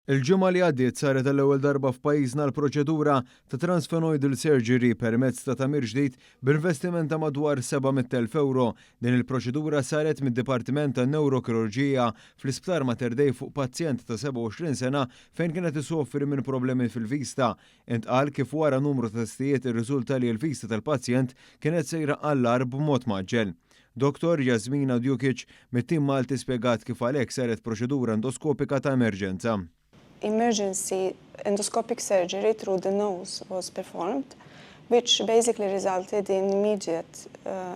Il-ġimgħa li għaddiet saret għall-ewwel darba f'pajjiżna l-proċedura ta' transfenoidal surgery permezz ta' tagħmir ġdid b'investiment ta' madwar 700,000 euro. Din il-proċedura saret mid-Dipartiment tan-Newrokirurġija fl-Isptar Mater Dei fuq pazjent ta' 27 sena fejn kienet isofri minn problemi fil-vista. Intqal kif wara numru ta' testijiet irriżulta li l-vista tal-pazjent kienet sejra għall-ar b'mod maġġel. Dr. Jasmina Djukic mit-tim Malti spjegat kif għalhekk saret proċedura endoskopika ta' emerġenza. Emergency endoscopic surgery through the nose was performed, which basically resulted in immediate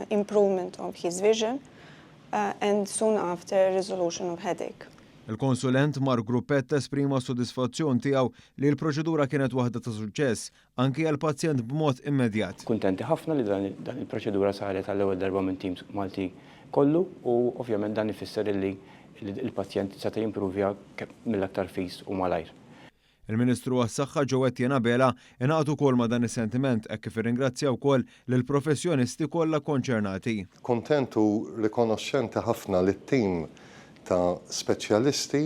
improvement of his vision and soon after resolution of headache. Il-konsulent Mark Gruppett esprima s-sodisfazzjon tiegħu li l-proċedura kienet waħda ta' suċċess anke għal pazjent b'mod immedjat. Kuntenti ħafna li dan il-proċedura saret għall-ewwel darba minn tim Malti kollu u ovvjament dan ifisser li il-pazjent seta' jimpruvja mill-aktar fis u malajr. Il-Ministru għas-Saħħa Ġewett Bela ingħatu wkoll ma' dan is-sentiment hekk kif irringrazzja wkoll lill-professjonisti kollha konċernati. Kontentu rikonoxxenti ħafna lit-tim ta' speċjalisti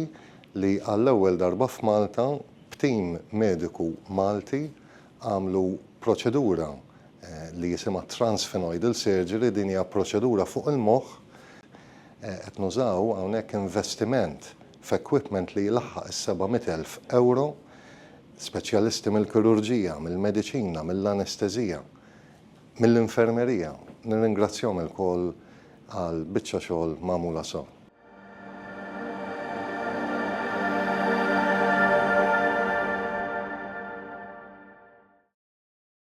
li għall-ewwel darba f'Malta b'tim mediku Malti għamlu proċedura li jisimha transfenoidal surgery, din hija proċedura fuq il-moħħ qed nużaw hawnhekk investiment f'equipment li jlaħħaq is-700,000 euro, speċjalisti mill-kirurġija, mill-mediċina, mill-anesteżija, mill-infermerija. Nirringrazzjahom ilkoll għal biċċa xogħol magħmula sew.